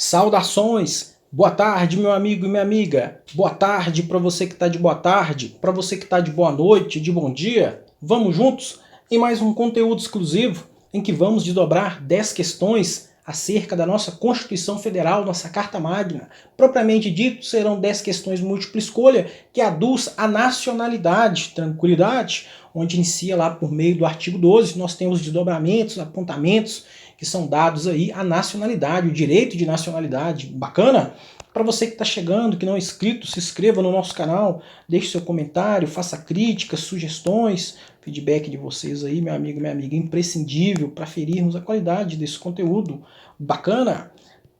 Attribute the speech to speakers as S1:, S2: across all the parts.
S1: Saudações! Boa tarde, meu amigo e minha amiga. Boa tarde para você que está de boa tarde, para você que está de boa noite, de bom dia. Vamos juntos em mais um conteúdo exclusivo em que vamos desdobrar 10 questões acerca da nossa Constituição Federal, nossa Carta Magna. Propriamente dito, serão 10 questões múltipla escolha que aduz a nacionalidade, tranquilidade, onde inicia lá por meio do artigo 12, nós temos desdobramentos, apontamentos, que são dados aí à nacionalidade, o direito de nacionalidade. Bacana? Para você que está chegando, que não é inscrito, se inscreva no nosso canal, deixe seu comentário, faça críticas, sugestões, feedback de vocês aí, meu amigo, minha amiga, imprescindível para ferirmos a qualidade desse conteúdo. Bacana?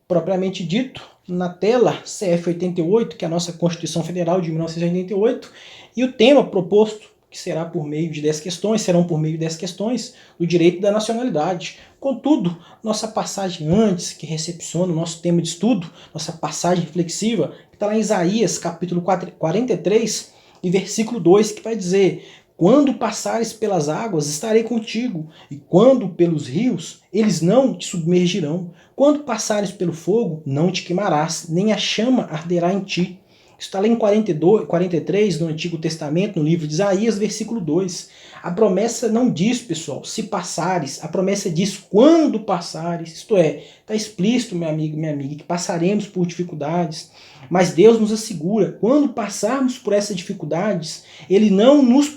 S1: Propriamente dito, na tela CF 88, que é a nossa Constituição Federal de 1988, e o tema proposto, que será por meio de 10 questões, serão por meio de 10 questões, do direito da nacionalidade. Contudo, nossa passagem antes, que recepciona o nosso tema de estudo, nossa passagem reflexiva, que está lá em Isaías, capítulo 43, e versículo 2, que vai dizer: quando passares pelas águas, estarei contigo, e quando pelos rios, eles não te submergirão. Quando passares pelo fogo, não te queimarás, nem a chama arderá em ti. Isso está lá em 43 no Antigo Testamento, no livro de Isaías, versículo 2. A promessa não diz, pessoal, se passares, a promessa diz quando passares. Isto é, está explícito, meu amigo e minha amiga, que passaremos por dificuldades, mas Deus nos assegura, quando passarmos por essas dificuldades, elas não nos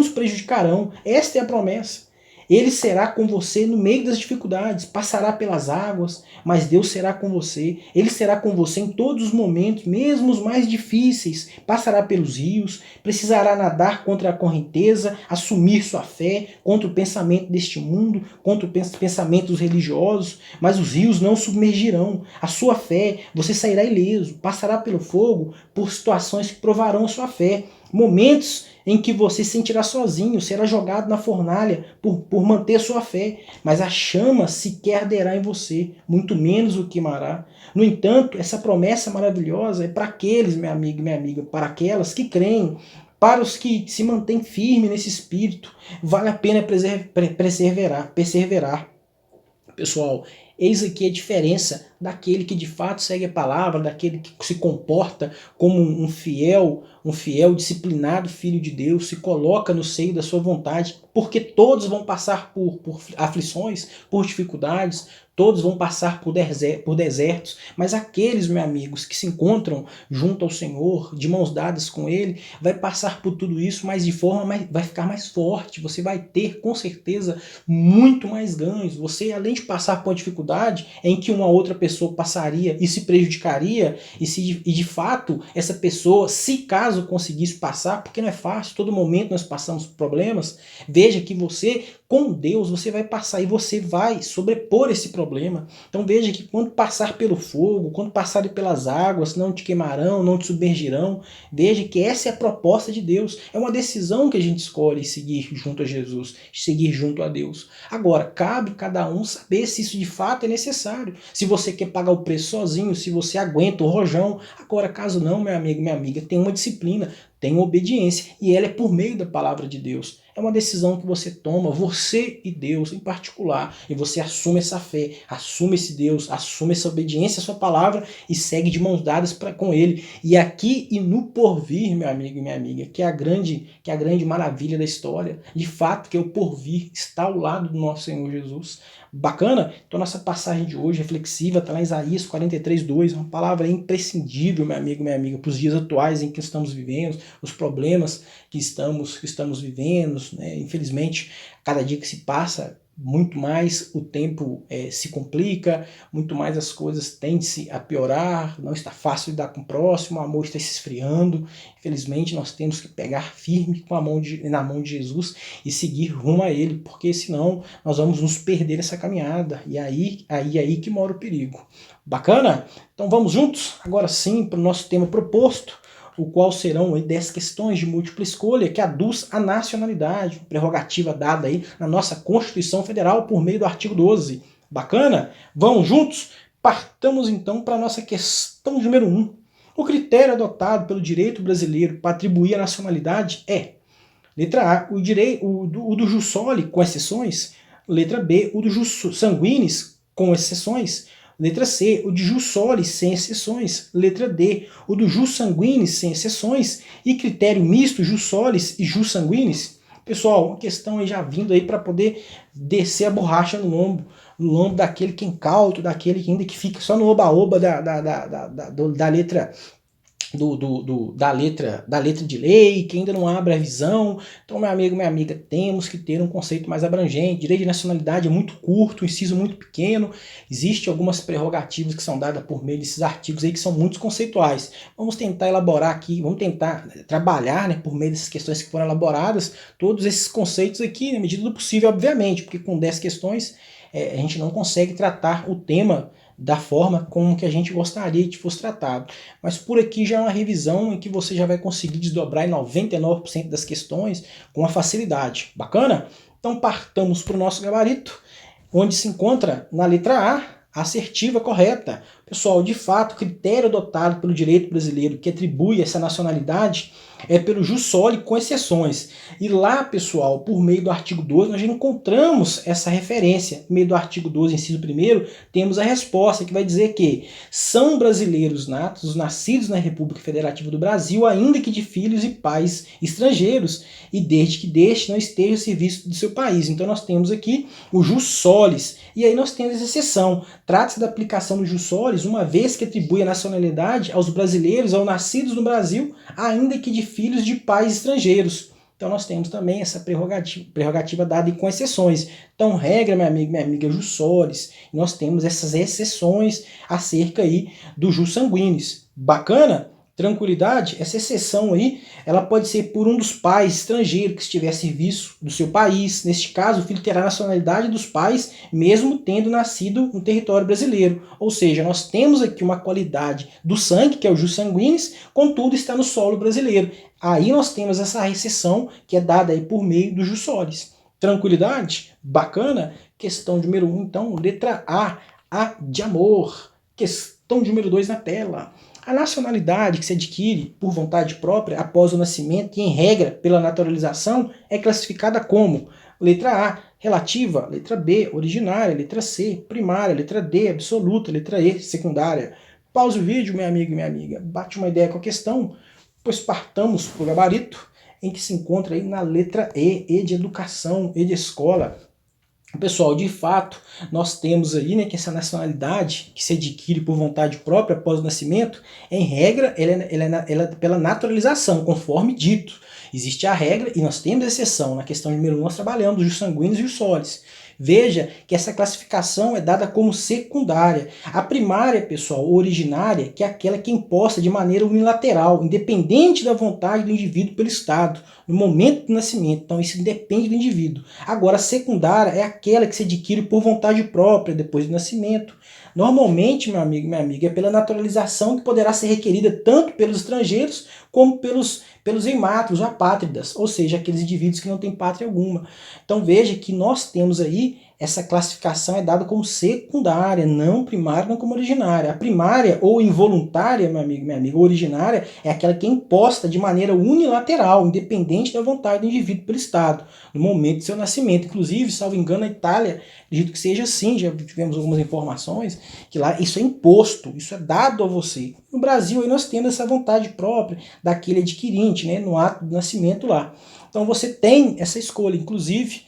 S1: prejudicarão. Esta é a promessa. Ele será com você no meio das dificuldades, passará pelas águas, mas Deus será com você. Ele será com você em todos os momentos, mesmo os mais difíceis. Passará pelos rios, precisará nadar contra a correnteza, assumir sua fé, contra o pensamento deste mundo, contra os pensamentos religiosos, mas os rios não submergirão. A sua fé, você sairá ileso, passará pelo fogo por situações que provarão a sua fé. Momentos em que você se sentirá sozinho, será jogado na fornalha por manter sua fé, mas a chama sequer arderá em você, muito menos o queimará. No entanto, essa promessa maravilhosa é para aqueles, meu amigo e minha amiga, para aquelas que creem, para os que se mantêm firmes nesse espírito. Vale a pena perseverar. Pessoal, eis aqui a diferença daquele que de fato segue a palavra, daquele que se comporta como um fiel, disciplinado filho de Deus, se coloca no seio da sua vontade, porque todos vão passar por aflições, por dificuldades, todos vão passar por desertos, mas aqueles, meus amigos, que se encontram junto ao Senhor, de mãos dadas com Ele, vai passar por tudo isso, mas de forma vai ficar mais forte, você vai ter, com certeza, muito mais ganhos. Você, além de passar por uma dificuldade em que uma outra pessoa passaria e se prejudicaria, e de fato essa pessoa, se caso conseguisse passar, porque não é fácil, todo momento nós passamos por problemas, veja que você, com Deus, você vai passar e você vai sobrepor esse problema. Então veja que quando passar pelo fogo, quando passarem pelas águas, não te queimarão, não te submergirão. Veja que essa é a proposta de Deus. É uma decisão que a gente escolhe seguir junto a Jesus, seguir junto a Deus. Agora, cabe cada um saber se isso de fato é necessário. Se você quer pagar o preço sozinho, se você aguenta o rojão. Agora, caso não, meu amigo, minha amiga, tem uma disciplina, tem uma obediência, e ela é por meio da palavra de Deus. É uma decisão que você toma, você e Deus em particular, e você assume essa fé, assume esse Deus, assume essa obediência à sua palavra e segue de mãos dadas com Ele. E aqui e no porvir, meu amigo e minha amiga, que é a grande maravilha da história, de fato que é o porvir, está ao lado do nosso Senhor Jesus. Bacana? Então nossa passagem de hoje reflexiva está lá em Isaías 43:2, uma palavra imprescindível, meu amigo, minha amiga, para os dias atuais em que estamos vivendo, os problemas que estamos vivendo, né? Infelizmente, cada dia que se passa, muito mais o tempo se complica, muito mais as coisas tendem-se a piorar, não está fácil lidar com o próximo, o amor está se esfriando. Infelizmente, nós temos que pegar firme na mão de Jesus e seguir rumo a Ele, porque senão nós vamos nos perder nessa caminhada, e aí que mora o perigo. Bacana? Então vamos juntos, agora sim, para o nosso tema proposto, o qual serão 10 questões de múltipla escolha que aduz a nacionalidade, prerrogativa dada aí na nossa Constituição Federal por meio do artigo 12. Bacana? Vamos juntos? Partamos então para a nossa questão número 1. O critério adotado pelo direito brasileiro para atribuir a nacionalidade é: letra A, o do jus soli, com exceções; letra B, o do jus sanguinis, com exceções; Letra C, o de jus soli, sem exceções. Letra D, o do jus sanguinis, sem exceções. E critério misto, jus solis e jus sanguinis. Pessoal, uma questão aí já vindo aí para poder descer a borracha no lombo daquele que é incauto, daquele que ainda que fica só no oba-oba da letra da letra de lei, que ainda não abre a visão. Então, meu amigo, minha amiga, temos que ter um conceito mais abrangente. Direito de nacionalidade é muito curto, um inciso muito pequeno. Existem algumas prerrogativas que são dadas por meio desses artigos aí que são muito conceituais. Vamos tentar elaborar aqui, vamos tentar trabalhar, né, por meio dessas questões que foram elaboradas, todos esses conceitos aqui, na medida do possível, obviamente, porque com 10 questões a gente não consegue tratar o tema da forma como que a gente gostaria que fosse tratado. Mas por aqui já é uma revisão em que você já vai conseguir desdobrar em 99% das questões com uma facilidade. Bacana? Então partamos para o nosso gabarito, onde se encontra na letra A, assertiva correta. Pessoal, de fato, o critério adotado pelo direito brasileiro que atribui essa nacionalidade é pelo jus soli com exceções. E lá, pessoal, por meio do artigo 12, nós já encontramos essa referência. Por meio do artigo 12, inciso 1º, temos a resposta que vai dizer que são brasileiros natos, nascidos na República Federativa do Brasil, ainda que de filhos e pais estrangeiros, e desde que deste não esteja a serviço do seu país. Então nós temos aqui o jus solis. E aí nós temos essa exceção. Trata-se da aplicação do jus solis, uma vez que atribui a nacionalidade aos brasileiros, aos nascidos no Brasil, ainda que de filhos de pais estrangeiros. Então nós temos também essa prerrogativa dada com exceções. Então, regra, meu amigo, minha amiga, jus solis. Nós temos essas exceções acerca aí do jus sanguinis. Bacana? Tranquilidade? Essa exceção aí, ela pode ser por um dos pais estrangeiro que estiver a serviço do seu país. Neste caso, o filho terá a nacionalidade dos pais, mesmo tendo nascido no território brasileiro. Ou seja, nós temos aqui uma qualidade do sangue, que é o jus sanguinis, contudo está no solo brasileiro. Aí nós temos essa exceção que é dada aí por meio do jus solis. Tranquilidade? Bacana? Questão número 1, então, letra A de amor. Questão número 2 na tela. A nacionalidade que se adquire por vontade própria após o nascimento e, em regra, pela naturalização, é classificada como letra A, relativa, letra B, originária, letra C, primária, letra D, absoluta, letra E, secundária. Pausa o vídeo, meu amigo e minha amiga, bate uma ideia com a questão, pois partamos para o gabarito, em que se encontra aí na letra E de educação, E de escola. Pessoal, de fato, nós temos aí, né, que essa nacionalidade que se adquire por vontade própria após o nascimento, em regra, ela é pela naturalização, conforme dito. Existe a regra e nós temos a exceção. Na questão número 1, nós trabalhamos os sanguíneos e os solis. Veja que essa classificação é dada como secundária. A primária, pessoal, originária, que é aquela que é imposta de maneira unilateral, independente da vontade do indivíduo pelo Estado, no momento do nascimento. Então isso depende do indivíduo. Agora, a secundária é aquela que se adquire por vontade própria depois do nascimento. Normalmente, meu amigo e minha amiga, é pela naturalização que poderá ser requerida tanto pelos estrangeiros como pelos imátulos, apátridas, ou seja, aqueles indivíduos que não têm pátria alguma. Então veja que nós temos aí, essa classificação é dada como secundária, não primária, não como originária. A primária ou involuntária, meu amigo, minha amiga, originária, é aquela que é imposta de maneira unilateral, independente da vontade do indivíduo pelo Estado, no momento do seu nascimento. Inclusive, salvo engano, na Itália, acredito que seja assim, já tivemos algumas informações, que lá isso é imposto, isso é dado a você. No Brasil, aí nós temos essa vontade própria daquele adquirente, né, no ato do nascimento lá. Então você tem essa escolha, inclusive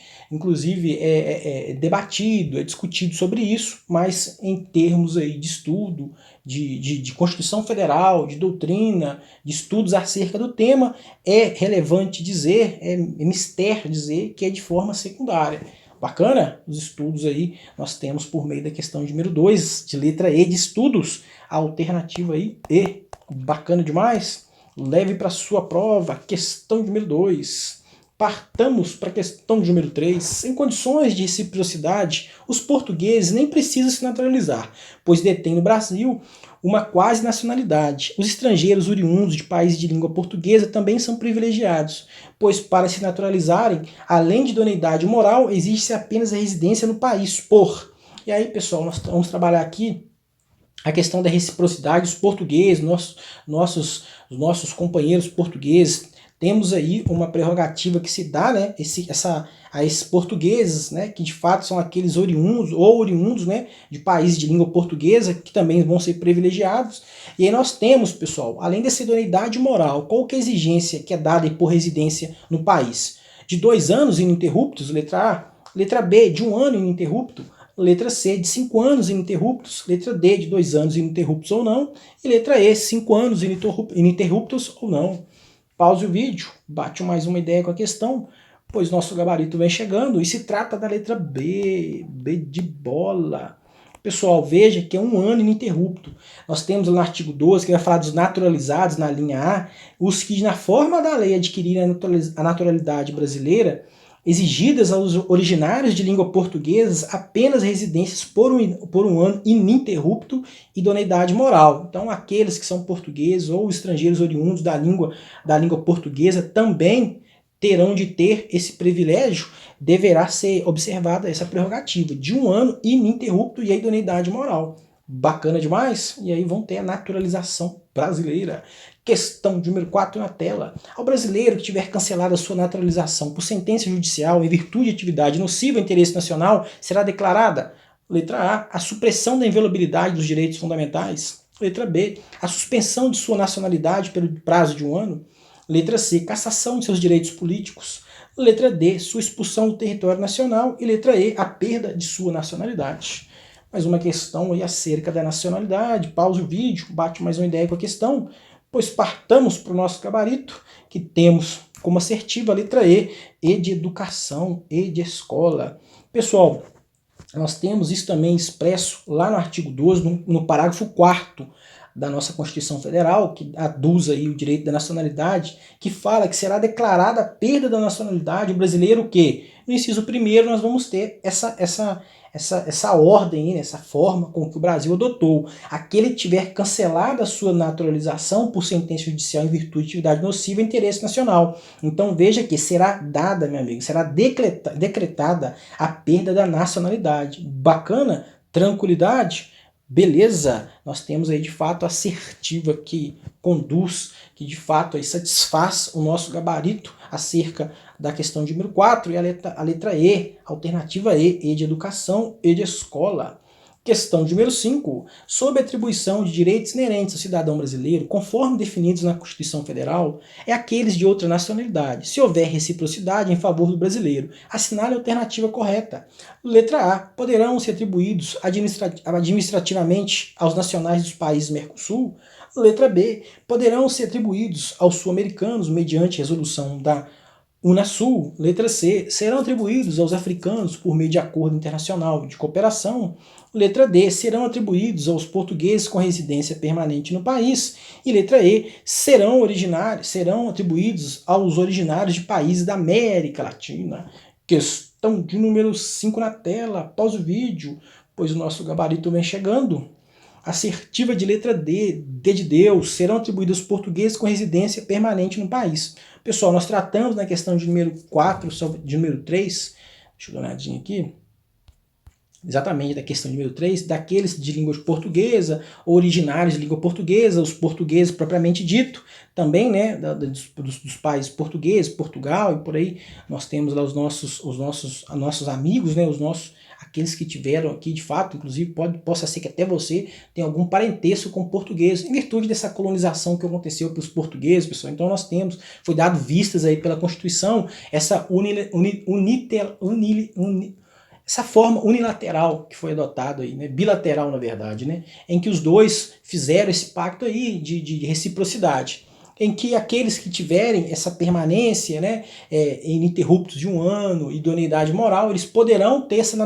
S1: é debatido, é discutido sobre isso, mas em termos aí de estudo, de Constituição Federal, de doutrina, de estudos acerca do tema, é relevante dizer, é mistério dizer que é de forma secundária. Bacana? Os estudos aí nós temos por meio da questão número 2, de letra E de estudos, a alternativa aí E. Bacana demais? Leve para sua prova, questão número 2. Partamos para a questão número 3. Em condições de reciprocidade, os portugueses nem precisam se naturalizar, pois detêm no Brasil uma quase nacionalidade. Os estrangeiros oriundos de países de língua portuguesa também são privilegiados, pois para se naturalizarem, além de idoneidade moral, existe apenas a residência no país por. E aí, pessoal, nós vamos trabalhar aqui a questão da reciprocidade dos portugueses, nossos companheiros portugueses temos aí uma prerrogativa que se dá, né, a esses portugueses, né, que de fato são aqueles oriundos, né, de países de língua portuguesa, que também vão ser privilegiados. E aí nós temos, pessoal, além dessa idoneidade moral, qual que é a exigência que é dada por residência no país? De 2 anos ininterruptos, letra A. Letra B, de 1 ano ininterrupto. Letra C, de 5 anos ininterruptos. Letra D, de 2 anos ininterruptos ou não. E letra E, 5 anos ininterruptos ou não. Pause o vídeo, bate mais uma ideia com a questão, pois nosso gabarito vem chegando e se trata da letra B, B de bola. Pessoal, veja que é 1 ano ininterrupto. Nós temos no artigo 12, que vai falar dos naturalizados na linha A, os que na forma da lei adquirirem a naturalidade brasileira, exigidas aos originários de língua portuguesa apenas residências por um ano ininterrupto e idoneidade moral. Então, aqueles que são portugueses ou estrangeiros oriundos da língua portuguesa também terão de ter esse privilégio, deverá ser observada essa prerrogativa de 1 ano ininterrupto e a idoneidade moral. Bacana demais? E aí vão ter a naturalização brasileira. Questão número 4 na tela. Ao brasileiro que tiver cancelado a sua naturalização por sentença judicial em virtude de atividade nociva ao interesse nacional, será declarada, letra A, a supressão da inviolabilidade dos direitos fundamentais. Letra B, a suspensão de sua nacionalidade pelo prazo de 1 ano. Letra C, cassação de seus direitos políticos. Letra D, sua expulsão do território nacional. E letra E, a perda de sua nacionalidade. Mais uma questão aí acerca da nacionalidade. Pausa o vídeo, bate mais uma ideia com a questão, pois partamos para o nosso gabarito, que temos como assertiva a letra E de educação, E de escola. Pessoal, nós temos isso também expresso lá no artigo 12, no parágrafo 4º da nossa Constituição Federal, que aduz aí o direito da nacionalidade, que fala que será declarada a perda da nacionalidade brasileira o quê? No inciso 1º nós vamos ter essa ordem, essa forma com que o Brasil adotou. Aquele que tiver cancelado a sua naturalização por sentença judicial em virtude de atividade nociva ao interesse nacional. Então veja que será dada, meu amigo, será decretada a perda da nacionalidade. Bacana? Tranquilidade? Beleza? Nós temos aí de fato a assertiva que conduz, que de fato aí satisfaz o nosso gabarito acerca da questão de número 4 e a letra E, alternativa E de educação, E de escola. Questão de número 5, sob atribuição de direitos inerentes ao cidadão brasileiro, conforme definidos na Constituição Federal, é aqueles de outra nacionalidade. Se houver reciprocidade em favor do brasileiro, assinale a alternativa correta. Letra A, poderão ser atribuídos administrativamente aos nacionais dos países Mercosul. Letra B, poderão ser atribuídos aos sul-americanos mediante resolução da Unasul. Letra C, serão atribuídos aos africanos por meio de acordo internacional de cooperação. Letra D, serão atribuídos aos portugueses com residência permanente no país. E letra E, serão atribuídos aos originários de países da América Latina. Questão de número 5 na tela. Após o vídeo, pois o nosso gabarito vem chegando. Assertiva de letra D, D de Deus, serão atribuídos aos portugueses com residência permanente no país. Pessoal, nós tratamos na questão de número 4, de número 3, deixa eu dar uma olhadinha aqui, exatamente da questão de número 3, daqueles de língua portuguesa, originários de língua portuguesa, os portugueses propriamente dito, também, né, dos países portugueses, Portugal e por aí, nós temos lá os nossos amigos, né, aqueles que tiveram aqui de fato, inclusive possa ser que até você tenha algum parentesco com o português, em virtude dessa colonização que aconteceu pelos portugueses, pessoal. Então nós temos, foi dado vistas aí pela Constituição, essa essa forma unilateral que foi adotada aí, né, bilateral na verdade, né, em que os dois fizeram esse pacto aí de reciprocidade, em que aqueles que tiverem essa permanência, né, ininterruptos de 1 ano, idoneidade moral, eles poderão ter essa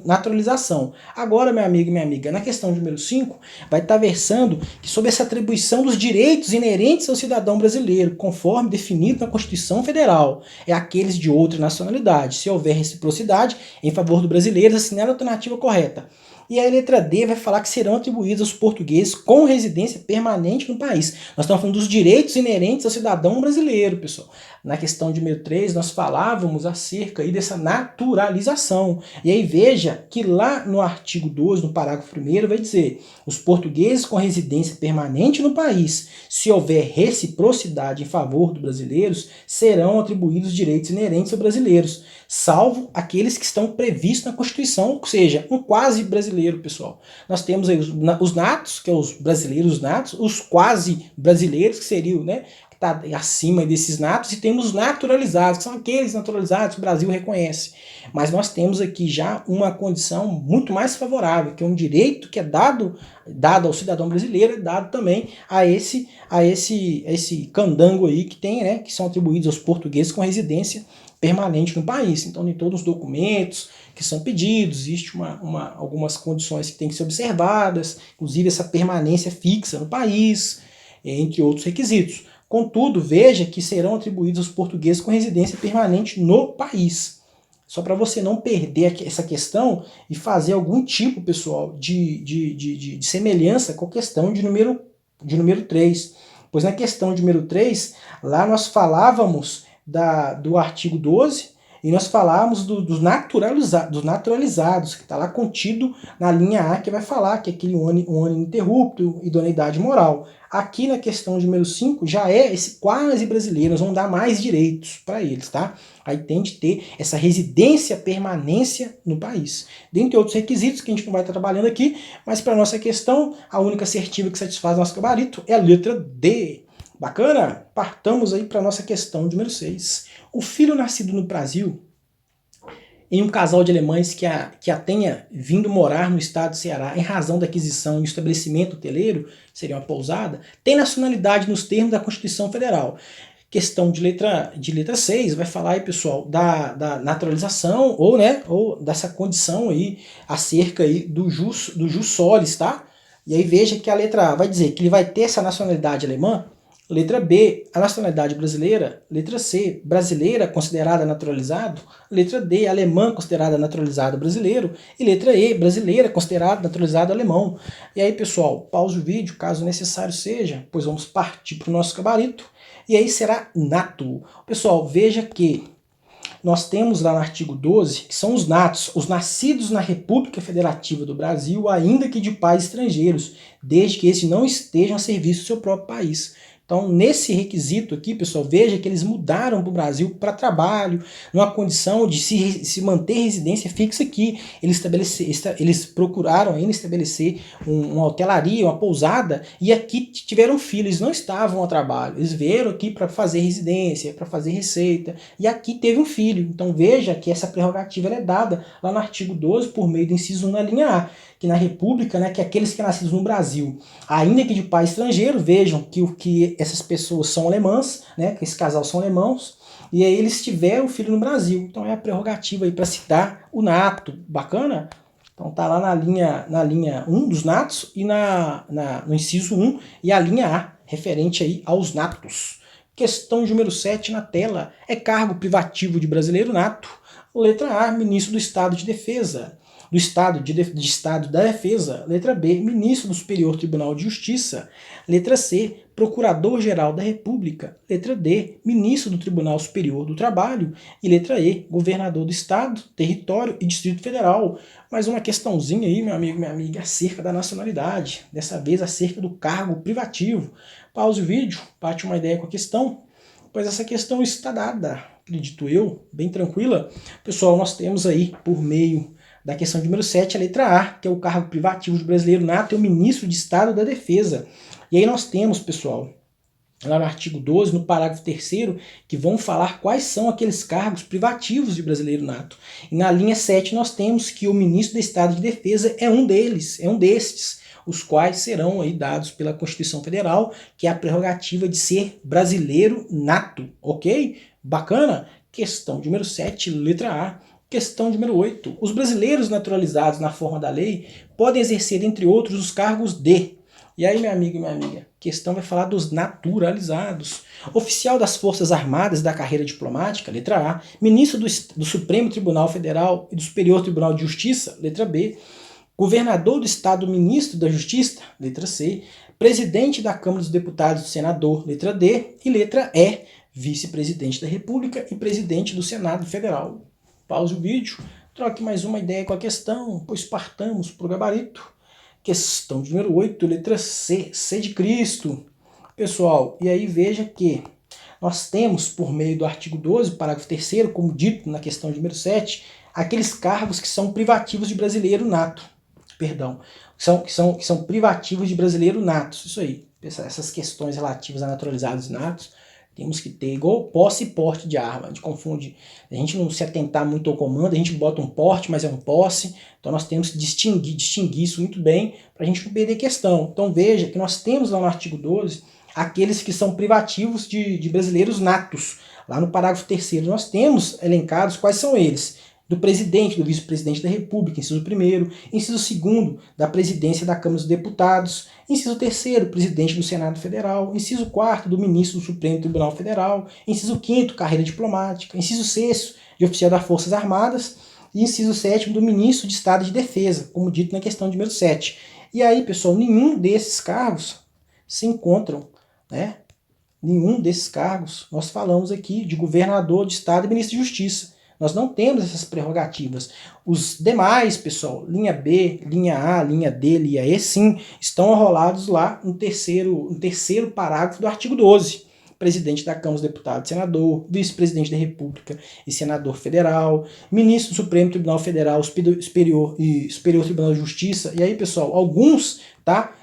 S1: naturalização. Agora, meu amigo e minha amiga, na questão número 5, vai estar versando que sobre essa atribuição dos direitos inerentes ao cidadão brasileiro, conforme definido na Constituição Federal, é aqueles de outra nacionalidade. Se houver reciprocidade em favor do brasileiro, assinale a alternativa correta. E a letra D vai falar que serão atribuídos aos portugueses com residência permanente no país. Nós estamos falando dos direitos inerentes ao cidadão brasileiro, pessoal. Na questão de número 3, nós falávamos acerca aí dessa naturalização. E aí veja que lá no artigo 12, no parágrafo 1º, vai dizer: os portugueses com residência permanente no país, se houver reciprocidade em favor dos brasileiros, serão atribuídos direitos inerentes aos brasileiros, salvo aqueles que estão previstos na Constituição, ou seja, um quase brasileiro, pessoal. Nós temos aí os natos, que são os brasileiros natos, os quase brasileiros, que seriam, né, está acima desses natos, e temos os naturalizados, que são aqueles naturalizados que o Brasil reconhece. Mas nós temos aqui já uma condição muito mais favorável, que é um direito que é dado ao cidadão brasileiro, é dado também a esse candango aí que tem, né, que são atribuídos aos portugueses com residência permanente no país. Então, em todos os documentos que são pedidos, existe algumas condições que têm que ser observadas, inclusive essa permanência fixa no país, entre outros requisitos. Contudo, veja que serão atribuídos aos portugueses com residência permanente no país. Só para você não perder essa questão e fazer algum tipo, pessoal, de semelhança com a questão de número 3. Pois na questão de número 3, lá nós falávamos do artigo 12 e nós falávamos dos naturalizados, que está lá contido na linha A, que vai falar que é aquele um ano ininterrupto, idoneidade moral. Aqui na questão de número 5 já é esse quase brasileiro, nós vamos dar mais direitos para eles, tá? Aí tem de ter essa residência, permanência no país. Dentre outros requisitos que a gente não vai estar trabalhando aqui, mas para nossa questão, a única assertiva que satisfaz nosso gabarito é a letra D. Bacana? Partamos aí para nossa questão de número 6. O filho nascido no Brasil, em um casal de alemães que a tenha vindo morar no estado do Ceará em razão da aquisição de um estabelecimento hoteleiro, seria uma pousada, tem nacionalidade nos termos da Constituição Federal. Questão de letra 6 vai falar aí, pessoal, da naturalização ou dessa condição aí acerca aí do jus solis, tá? E aí veja que a letra A vai dizer que ele vai ter essa nacionalidade alemã. Letra B, a nacionalidade brasileira. Letra C, brasileira considerada naturalizado. Letra D, alemã considerada naturalizado brasileiro. E letra E, brasileira considerada naturalizado alemão. E aí, pessoal, pause o vídeo, caso necessário seja, pois vamos partir para o nosso gabarito. E aí será nato. Pessoal, veja que nós temos lá no artigo 12, que são os natos, os nascidos na República Federativa do Brasil, ainda que de pais estrangeiros, desde que esses não estejam a serviço do seu próprio país. Então, nesse requisito aqui, pessoal, veja que eles mudaram para o Brasil para trabalho, numa condição de se manter residência fixa aqui. Eles procuraram ainda estabelecer uma hotelaria, uma pousada, e aqui tiveram filhos, eles não estavam a trabalho, eles vieram aqui para fazer residência, para fazer receita, e aqui teve um filho. Então, veja que essa prerrogativa é dada lá no artigo 12, por meio do inciso 1 na linha A, que na República, né, que aqueles que nascidos no Brasil, ainda que de pai estrangeiro, vejam que essas pessoas são alemãs, né, que esse casal são alemãos, e aí eles tiveram filho no Brasil. Então é a prerrogativa aí para citar o nato. Bacana? Então tá lá na linha 1 dos natos e no inciso 1 e a linha A, referente aí aos natos. Questão número 7 na tela. É cargo privativo de brasileiro nato. Letra A, ministro do Estado de Defesa. Do Estado da Defesa. Letra B, ministro do Superior Tribunal de Justiça. Letra C, Procurador-Geral da República. Letra D, ministro do Tribunal Superior do Trabalho. E letra E, governador do Estado, Território e Distrito Federal. Mais uma questãozinha aí, meu amigo, minha amiga, acerca da nacionalidade. Dessa vez acerca do cargo privativo. Pause o vídeo, bate uma ideia com a questão, pois essa questão está dada, acredito eu, bem tranquila. Pessoal, nós temos aí, por meio da questão número 7, a letra A, que é o cargo privativo do brasileiro nato, é o ministro de Estado da Defesa. E aí nós temos, pessoal, lá no artigo 12, no parágrafo 3º, que vão falar quais são aqueles cargos privativos de brasileiro nato. E na linha 7 nós temos que o ministro do Estado de Defesa é um deles, é um destes, os quais serão aí dados pela Constituição Federal, que é a prerrogativa de ser brasileiro nato, ok? Bacana? Questão número 7, letra A. Questão número 8. Os brasileiros naturalizados na forma da lei podem exercer, entre outros, os cargos de... E aí, meu amigo e minha amiga, a questão vai falar dos naturalizados. Oficial das Forças Armadas da carreira diplomática, letra A. Ministro do Supremo Tribunal Federal e do Superior Tribunal de Justiça, letra B. governador do estado, ministro da Justiça, letra C, presidente da Câmara dos Deputados, senador, letra D, e letra E, vice-presidente da República e presidente do Senado Federal. Pause o vídeo, troque mais uma ideia com a questão, pois partamos para o gabarito. Questão de número 8, letra C, C de Cristo. Pessoal, e aí veja que nós temos, por meio do artigo 12, parágrafo 3º, como dito na questão de número 7, aqueles cargos que são privativos de brasileiro nato. Perdão, que são privativos de brasileiro natos. Isso aí, essas questões relativas a naturalizados natos, temos que ter igual posse e porte de arma. A gente confunde, a gente não se atentar muito ao comando, a gente bota um porte, mas é um posse. Então nós temos que distinguir isso muito bem para a gente não perder questão. Então veja que nós temos lá no artigo 12 aqueles que são privativos de brasileiros natos. Lá no parágrafo 3º nós temos elencados quais são eles. Do presidente, do vice-presidente da República, inciso 1º, inciso 2º, da presidência da Câmara dos Deputados, inciso 3º, presidente do Senado Federal, inciso 4º, do ministro do Supremo Tribunal Federal, inciso 5º, carreira diplomática, inciso 6º, de oficial das Forças Armadas, e inciso 7º, do ministro de Estado de Defesa, como dito na questão de número 7. E aí, pessoal, nenhum desses cargos se encontram, né? Nenhum desses cargos, nós falamos aqui de governador de Estado e ministro de Justiça. Nós não temos essas prerrogativas. Os demais, pessoal, linha B, linha A, linha D, linha E, sim, estão enrolados lá no terceiro parágrafo do artigo 12. Presidente da Câmara dos Deputados, senador, vice-presidente da República e senador federal, ministro do Supremo Tribunal Federal, Superior Tribunal de Justiça. E aí, pessoal, alguns, tá,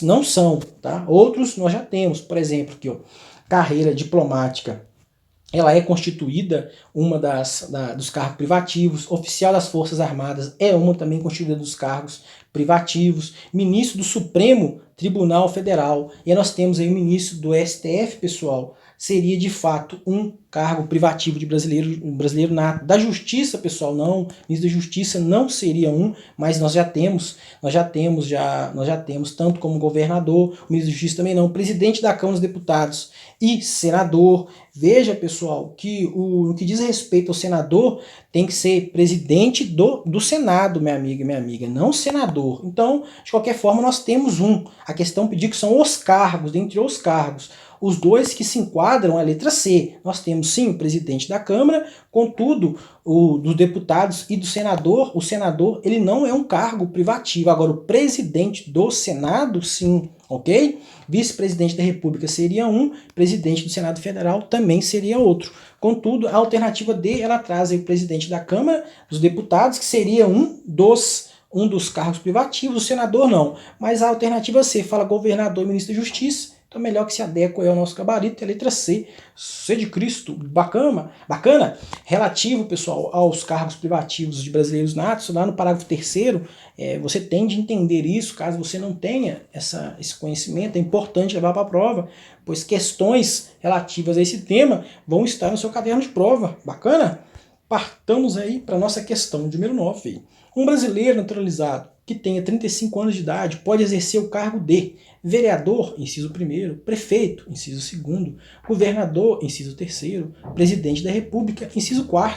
S1: não são, tá? Outros nós já temos. Por exemplo, aqui, ó, carreira diplomática. Ela é constituída dos cargos privativos, oficial das Forças Armadas é uma também constituída dos cargos privativos, ministro do Supremo Tribunal Federal, e nós temos aí o ministro do STF, pessoal, seria de fato um cargo privativo de brasileiro nato. Da Justiça, pessoal, não, ministro da Justiça não seria um, mas nós já temos tanto como governador, o ministro da Justiça também não, presidente da Câmara dos Deputados e senador. Veja, pessoal, que no que diz respeito ao senador, tem que ser presidente do Senado, minha amiga e minha amiga, não senador. Então, de qualquer forma, nós temos a questão pedir que são os cargos, dentre os cargos. Os dois que se enquadram a letra C. Nós temos, sim, o presidente da Câmara, contudo, dos deputados e do senador, o senador, ele não é um cargo privativo. Agora, o presidente do Senado, sim, ok? Vice-presidente da República seria um, presidente do Senado Federal também seria outro. Contudo, a alternativa D, ela traz aí o presidente da Câmara dos Deputados, que seria um dos cargos privativos, o senador não. Mas a alternativa C fala governador e ministro da Justiça, então melhor que se adequa ao nosso gabarito, é a letra C, C de Cristo, bacana. Relativo, pessoal, aos cargos privativos de brasileiros natos, lá no parágrafo 3º, você tem de entender isso, caso você não tenha esse conhecimento, é importante levar para a prova, pois questões relativas a esse tema vão estar no seu caderno de prova, bacana? Partamos aí para a nossa questão de número 9. Um brasileiro naturalizado que tenha 35 anos de idade pode exercer o cargo de vereador, inciso 1º, prefeito, inciso 2º, governador, inciso 3º, presidente da República, inciso 4º.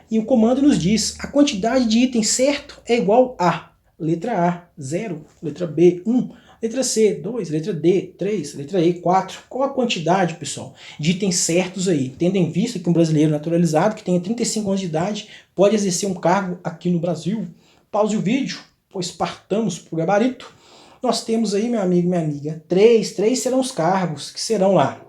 S1: E o comando nos diz, a quantidade de itens certo é igual a letra A, 0, letra B, 1, letra C, 2, letra D, 3, letra E, 4. Qual a quantidade, pessoal, de itens certos aí? Tendo em vista que um brasileiro naturalizado que tenha 35 anos de idade pode exercer um cargo aqui no Brasil. Pause o vídeo, pois partamos para o gabarito. Nós temos aí, meu amigo e minha amiga, três serão os cargos que serão lá.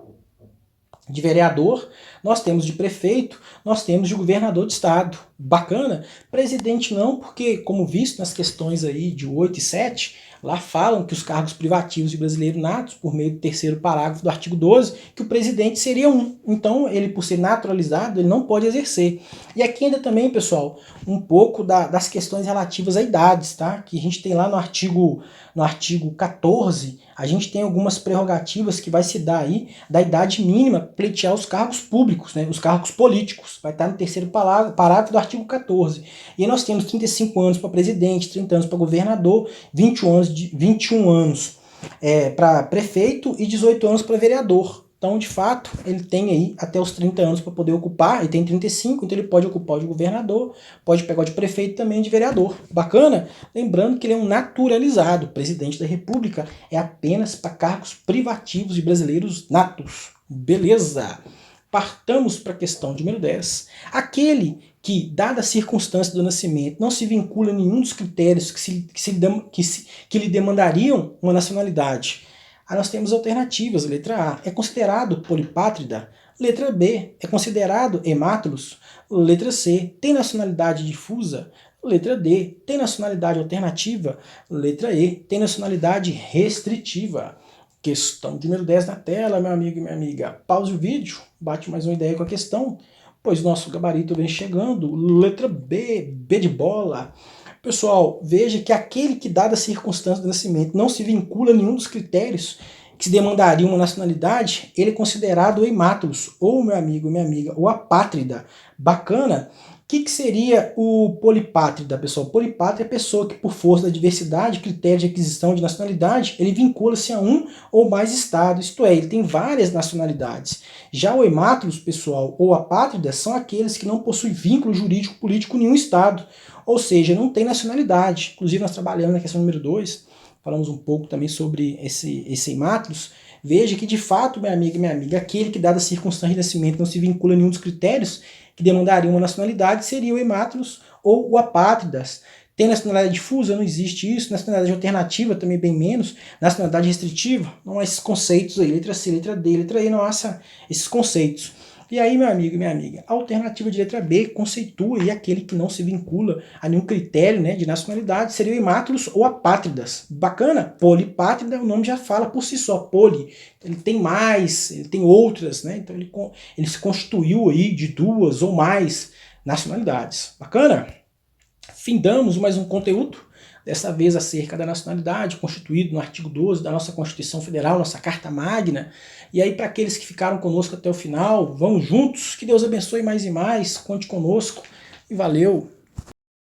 S1: De vereador, nós temos de prefeito, nós temos de governador de estado. Bacana? Presidente não, porque, como visto nas questões aí de 8 e 7, lá falam que os cargos privativos de brasileiro natos, por meio do 3º parágrafo do artigo 12, que o presidente seria um. Então, ele, por ser naturalizado, ele não pode exercer. E aqui ainda também, pessoal, um pouco das questões relativas a idades, tá? Que a gente tem lá no artigo 14, a gente tem algumas prerrogativas que vai se dar aí da idade mínima para pleitear os cargos públicos, né? Os cargos políticos. Vai estar no 3º parágrafo do artigo 14. E aí nós temos 35 anos para presidente, 30 anos para governador, 21 anos para prefeito e 18 anos para vereador. Então, de fato, ele tem aí até os 30 anos para poder ocupar, ele tem 35, então ele pode ocupar o de governador, pode pegar o de prefeito também de vereador. Bacana? Lembrando que ele é um naturalizado, presidente da República é apenas para cargos privativos de brasileiros natos. Beleza? Partamos para a questão número 10. Aquele que, dada a circunstância do nascimento, não se vincula a nenhum dos critérios que lhe demandariam uma nacionalidade. Aí nós temos alternativas. Letra A, é considerado polipátrida. Letra B, é considerado hemátulus. Letra C, tem nacionalidade difusa. Letra D, tem nacionalidade alternativa. Letra E, tem nacionalidade restritiva. Questão número 10 na tela, meu amigo e minha amiga. Pause o vídeo, bate mais uma ideia com a questão, pois nosso gabarito vem chegando. Letra B, B de bola. Pessoal, veja que aquele que, dada a circunstância do nascimento, não se vincula a nenhum dos critérios que se demandaria uma nacionalidade, ele é considerado hemátulus, ou, meu amigo e minha amiga, o apátrida. Bacana? O que seria o polipátrida, pessoal? Polipátrida é a pessoa que, por força da diversidade, critério de aquisição de nacionalidade, ele vincula-se a um ou mais estados, isto é, ele tem várias nacionalidades. Já o hemátulus, pessoal, ou apátrida, são aqueles que não possuem vínculo jurídico político em nenhum estado, ou seja, não tem nacionalidade. Inclusive, nós trabalhamos na questão número 2, falamos um pouco também sobre esse hemátulus. Veja que, de fato, meu amigo e minha amiga, aquele que, dada a circunstância de nascimento, não se vincula a nenhum dos critérios que demandariam uma nacionalidade seria o hemátulus ou o apátridas. Tem nacionalidade difusa? Não existe isso. Nacionalidade alternativa também bem menos. Nacionalidade restritiva? Não há esses conceitos aí. Letra C, letra D, letra E, não há esses conceitos. E aí, meu amigo e minha amiga, a alternativa de letra B conceitua aí aquele que não se vincula a nenhum critério, né, de nacionalidade, seria o hemátulus ou apátridas. Bacana? Polipátrida, o nome já fala por si só, poli. Ele tem mais, ele tem outras, né? Então ele se constituiu aí de duas ou mais nacionalidades. Bacana? Findamos mais um conteúdo, dessa vez acerca da nacionalidade, constituído no artigo 12 da nossa Constituição Federal, nossa Carta Magna. E aí, para aqueles que ficaram conosco até o final, vamos juntos, que Deus abençoe mais e mais, conte conosco e valeu!